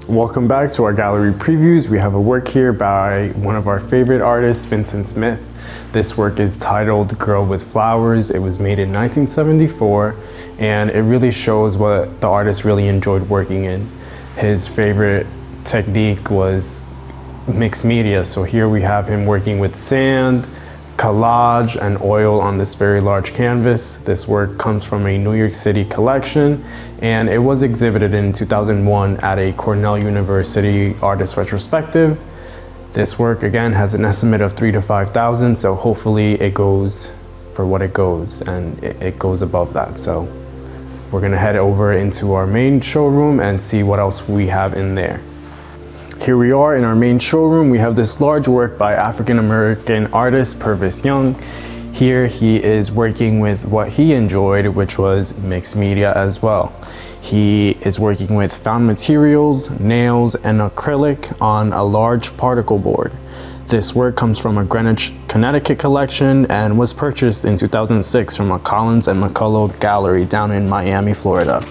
Welcome back to our gallery previews. We have a work here by one of our favorite artists, Vincent Smith. This work is titled Girl with Flowers. It was made in 1974, and it really shows what the artist really enjoyed working in. His favorite technique was mixed media. So here we have him working with sand, collage, and oil on this very large canvas. This work comes from a New York City collection, and it was exhibited in 2001 at a Cornell University Artist Retrospective. This work again has an estimate of $3,000 to $5,000, so hopefully it goes for what it goes, and it goes above that. So we're gonna head over into our main showroom and see what else we have in there. Here we are in our main showroom. We have this large work by African-American artist Purvis Young. Here he is working with what he enjoyed, which was mixed media as well. He is working with found materials, nails, and acrylic on a large particle board. This work comes from a Greenwich, Connecticut collection and was purchased in 2006 from a Collins and McCullough gallery down in Miami, Florida.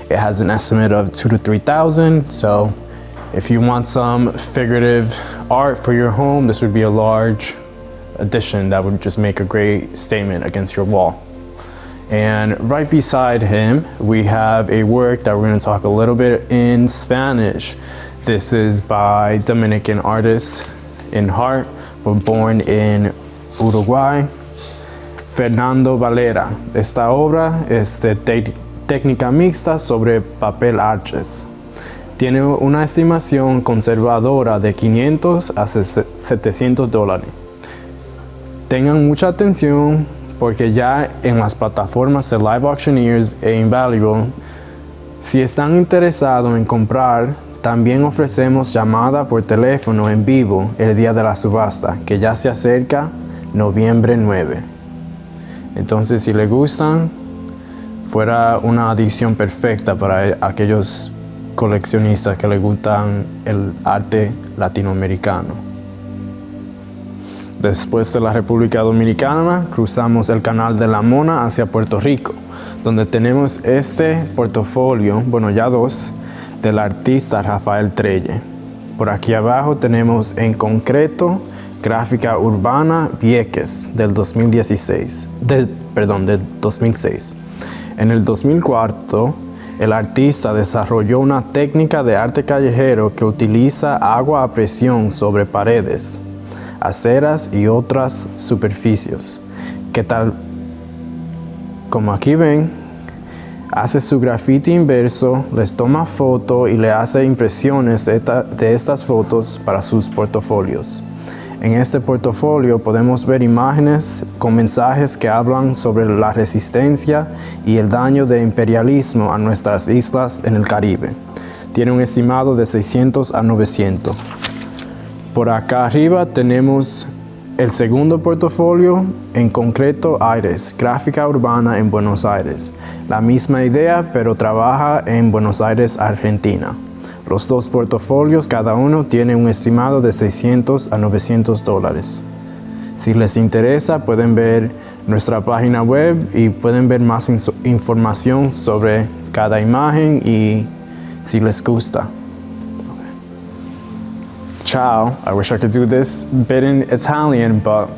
It has an estimate of $2,000 to $3,000, so if you want some figurative art for your home, this would be a large addition that would just make a great statement against your wall. And right beside him, we have a work that we're going to talk a little bit in Spanish. This is by Dominican artist in heart, but born in Uruguay, Fernando Valera. Esta obra es de técnica mixta sobre papel arches. Tiene una estimación conservadora de $500 a $700. Tengan mucha atención porque ya en las plataformas de Live Auctioneers e Invaluable, si están interesados en comprar, también ofrecemos llamada por teléfono en vivo el día de la subasta, que ya se acerca noviembre 9. Entonces, si les gustan, fuera una adición perfecta para aquellos coleccionistas que les gustan el arte latinoamericano. Después de la República Dominicana, cruzamos el Canal de la Mona hacia Puerto Rico, donde tenemos este portafolio, bueno ya dos, del artista Rafael Trelle. Por aquí abajo tenemos en concreto Gráfica Urbana Vieques del 2006. En el 2004, el artista desarrolló una técnica de arte callejero que utiliza agua a presión sobre paredes, aceras y otras superficies, que tal como aquí ven, hace su grafiti inverso, les toma foto y le hace impresiones de estas fotos para sus portafolios. En este portafolio podemos ver imágenes con mensajes que hablan sobre la resistencia y el daño del imperialismo a nuestras islas en el Caribe. Tiene un estimado de $600 a $900. Por acá arriba tenemos el segundo portafolio, en concreto Aires, Gráfica Urbana en Buenos Aires. La misma idea, pero trabaja en Buenos Aires, Argentina. Los dos portafolios, cada uno tiene un estimado de $600 a $900. Si les interesa, pueden ver nuestra página web y pueden ver más información sobre cada imagen y si les gusta. Ciao. I wish I could do this bit in Italian, but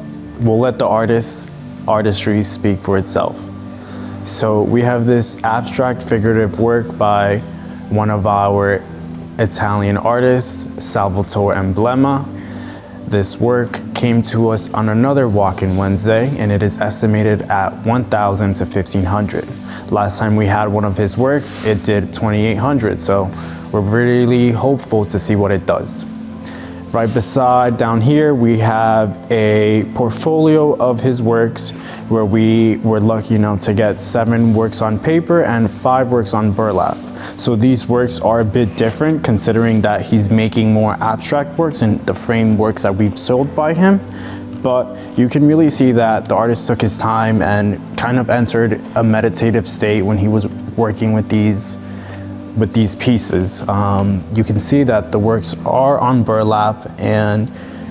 we'll let the artistry speak for itself. So we have this abstract figurative work by one of our Italian artists, Salvatore Emblema. This work came to us on another walk-in Wednesday, and it is estimated at $1,000 to $1,500. Last time we had one of his works, it did $2,800, so we're really hopeful to see what it does. Right beside down here, we have a portfolio of his works where we were lucky enough to get 7 works on paper and 5 works on burlap. So these works are a bit different considering that he's making more abstract works and the framed works that we've sold by him. But you can really see that the artist took his time and kind of entered a meditative state when he was working with these pieces. You can see that the works are on burlap, and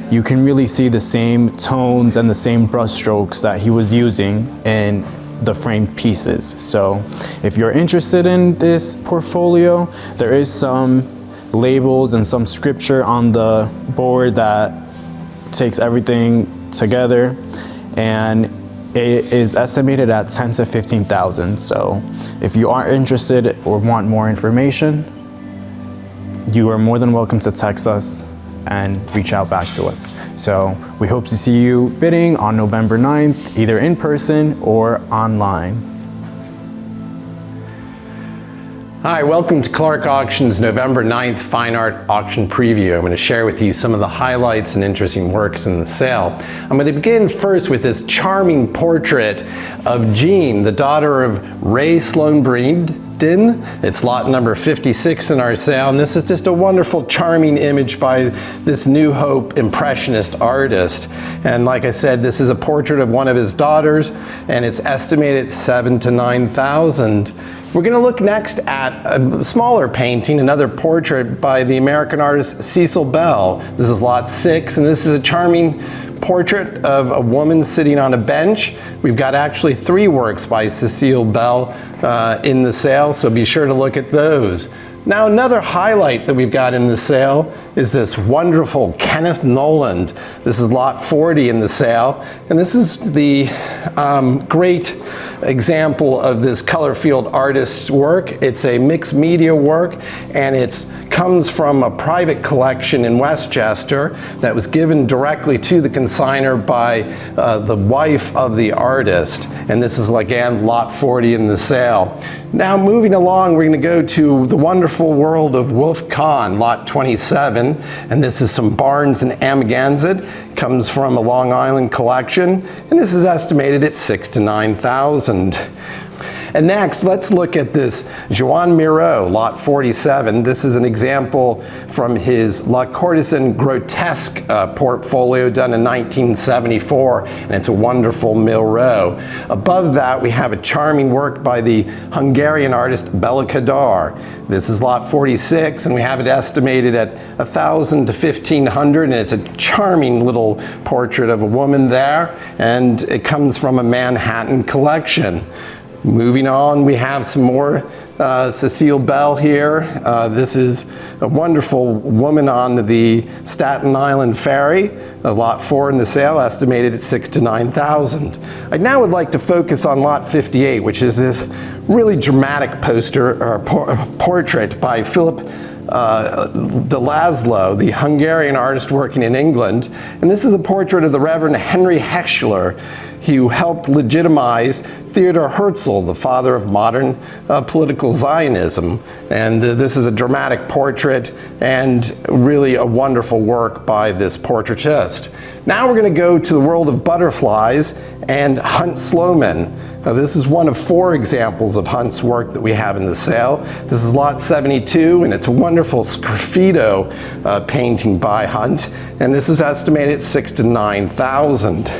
you can really see the same tones and the same brush strokes that he was using in the framed pieces. So if you're interested in this portfolio, there is some labels and some scripture on the board that takes everything together, and it is estimated at 10 to 15,000. So if you are interested or want more information, you are more than welcome to text us and reach out back to us. So we hope to see you bidding on November 9th, either in person or online. Hi, welcome to Clarke Auction's November 9th Fine Art Auction Preview. I'm going to share with you some of the highlights and interesting works in the sale. I'm going to begin first with this charming portrait of Jean, the daughter of Ray Sloan Breeden. It's lot number 56 in our sale, and this is just a wonderful, charming image by this New Hope Impressionist artist. And like I said, this is a portrait of one of his daughters, and it's estimated 7,000 to 9,000. We're going to look next at a smaller painting, another portrait by the American artist Cecil Bell. This is lot 6, and this is a charming portrait of a woman sitting on a bench. We've got actually 3 works by Cecil Bell in the sale, so be sure to look at those. Now, another highlight that we've got in the sale is this wonderful Kenneth Noland. This is lot 40 in the sale, and this is the great example of this color field artist's work. It's a mixed media work, and it comes from a private collection in Westchester that was given directly to the consignor by the wife of the artist. And this is, again, lot 40 in the sale. Now, moving along, we're going to go to the wonderful world of Wolf Kahn, lot 27, and this is some Barnes and Amagansett. Comes from a Long Island collection, and this is estimated at 6,000 to 9,000. And next, let's look at this Joan Miro, lot 47. This is an example from his La Courtesan Grotesque portfolio done in 1974, and it's a wonderful Miro. Above that, we have a charming work by the Hungarian artist Bela Kadar. This is lot 46, and we have it estimated at 1,000 to 1,500, and it's a charming little portrait of a woman there, and it comes from a Manhattan collection. Moving on, we have some more Cecil Bell here. This is a wonderful woman on the Staten Island Ferry, lot 4 in the sale, estimated at 6,000 to 9,000. I now would like to focus on lot 58, which is this really dramatic poster or portrait by Philip de Laszlo, the Hungarian artist working in England. And this is a portrait of the Reverend Henry Heschler, who helped legitimize Theodor Herzl, the father of modern political Zionism. And this is a dramatic portrait and really a wonderful work by this portraitist. Now we're going to go to the world of butterflies and Hunt Sloman. Now, this is one of 4 examples of Hunt's work that we have in the sale. This is lot 72, and it's a wonderful sgraffito painting by Hunt, and this is estimated at 6,000 to 9,000.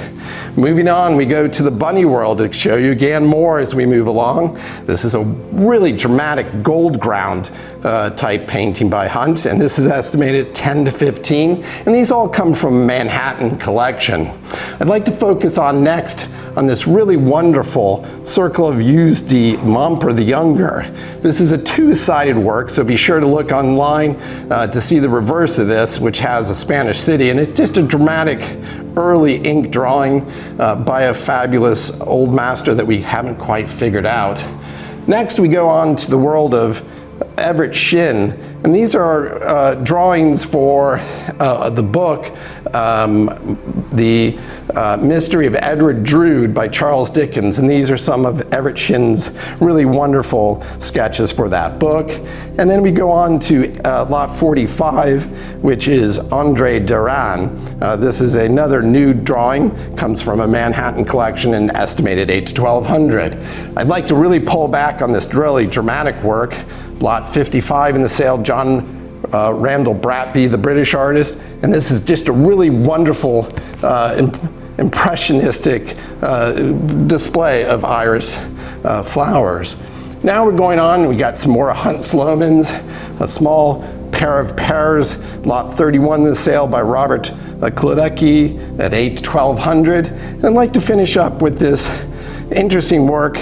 Moving on, we go to the bunny world to show you again more as we move along. This is a really dramatic gold ground type painting by Hunt, and this is estimated at 10 to 15, and these all come from a Manhattan collection. I'd like to focus on next on this really wonderful Circle of Use de Momper the Younger. This is a 2-sided work, so be sure to look online to see the reverse of this, which has a Spanish city, and it's just a dramatic early ink drawing by a fabulous old master that we haven't quite figured out. Next, we go on to the world of Everett Shinn, and these are drawings for the book The Mystery of Edward Drood by Charles Dickens, and these are some of Everett Shinn's really wonderful sketches for that book. And then we go on to lot 45, which is Andre Duran. This is another nude drawing, comes from a Manhattan collection and estimated 8 to 1,200. I'd like to really pull back on this really dramatic work. Lot 55 in the sale, John Randall Bratby, the British artist, and this is just a really wonderful impressionistic display of iris flowers. Now we're going on, we got some more Hunt Slomans, a small pair of pears, lot 31 in the sale by Robert Klodecki at 8 to 1,200. And I'd like to finish up with this interesting work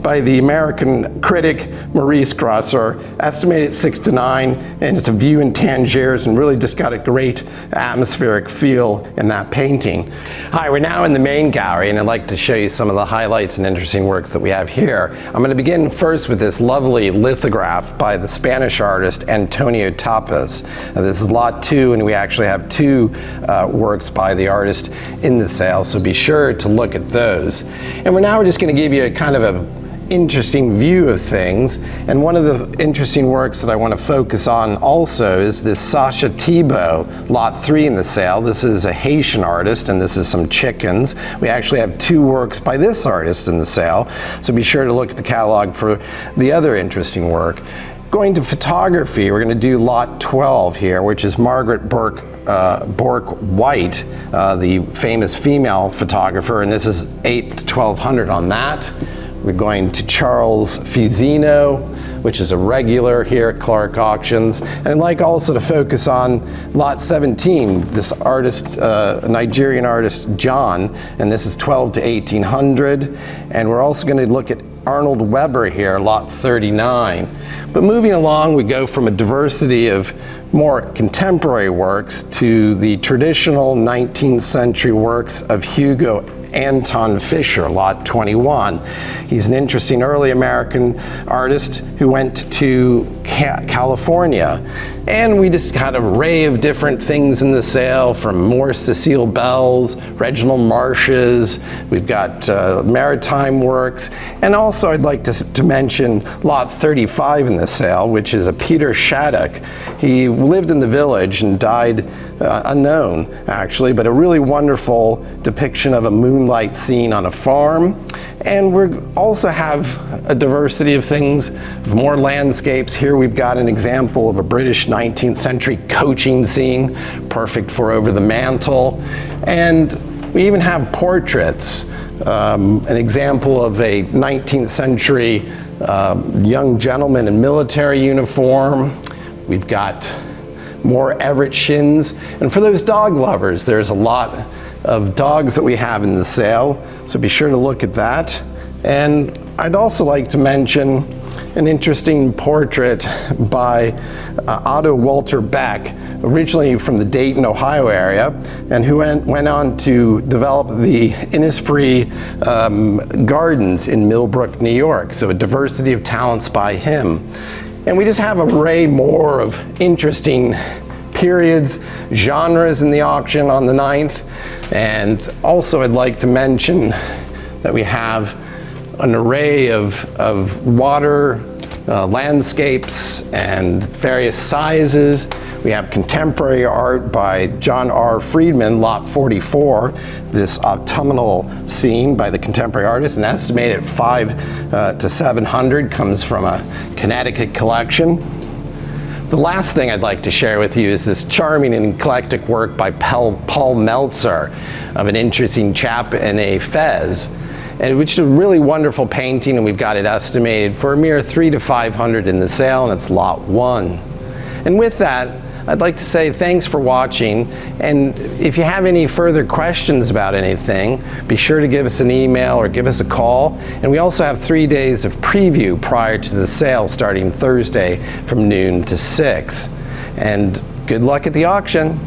by the American critic Maurice Grosser, estimated 6 to 9, and it's a view in Tangiers, and really just got a great atmospheric feel in that painting. Hi, we're now in the main gallery, and I'd like to show you some of the highlights and interesting works that we have here. I'm going to begin first with this lovely lithograph by the Spanish artist Antonio Tapas. This is lot 2, and we actually have 2 works by the artist in the sale, so be sure to look at those. And we're just going to give you a kind of a interesting view of things, and one of the interesting works that I want to focus on also is this Sasha Thibault, lot 3 in the sale. This is a Haitian artist, and this is some chickens. We actually have 2 works by this artist in the sale, so be sure to look at the catalog for the other interesting work. Going to photography, we're going to do lot 12 here, which is Margaret Bourke White, the famous female photographer, and this is 8 to 1200 on that. We're going to Charles Fusino, which is a regular here at Clarke Auctions. And I'd like also to focus on lot 17, this artist, Nigerian artist John, and this is 12 to 1800. And we're also going to look at Arnold Weber here, lot 39. But moving along, we go from a diversity of more contemporary works to the traditional 19th century works of Hugo Anton Fischer, lot 21. He's an interesting early American artist who went to California. And we just had an array of different things in the sale, from more Cecile Bells, Reginald Marsh's, we've got maritime works, and also I'd like to mention lot 35 in the sale, which is a Peter Shattuck. He lived in the village and died unknown, actually, but a really wonderful depiction of a moonlight scene on a farm. And we also have a diversity of things, more landscapes. Here we've got an example of a British 19th century coaching scene, perfect for over the mantle. And we even have portraits, an example of a 19th century young gentleman in military uniform. We've got more Everett Shins. And for those dog lovers, there's a lot of dogs that we have in the sale, so be sure to look at that. And I'd also like to mention an interesting portrait by Otto Walter Beck, originally from the Dayton, Ohio area, and who went on to develop the Innisfree Gardens in Millbrook, New York. So a diversity of talents by him. And we just have an array more of interesting periods, genres in the auction on the 9th. And also I'd like to mention that we have an array of water landscapes and various sizes. We have contemporary art by John R. Friedman, lot 44, this autumnal scene by the contemporary artist, an estimated 5 to 700, comes from a Connecticut collection. The last thing I'd like to share with you is this charming and eclectic work by Paul Meltzer of an interesting chap in a fez, and which is a really wonderful painting, and we've got it estimated for a mere 3 to 500 in the sale, and it's lot 1. And with that, I'd like to say thanks for watching, and if you have any further questions about anything, be sure to give us an email or give us a call. And we also have 3 days of preview prior to the sale starting Thursday from noon to 6. And good luck at the auction.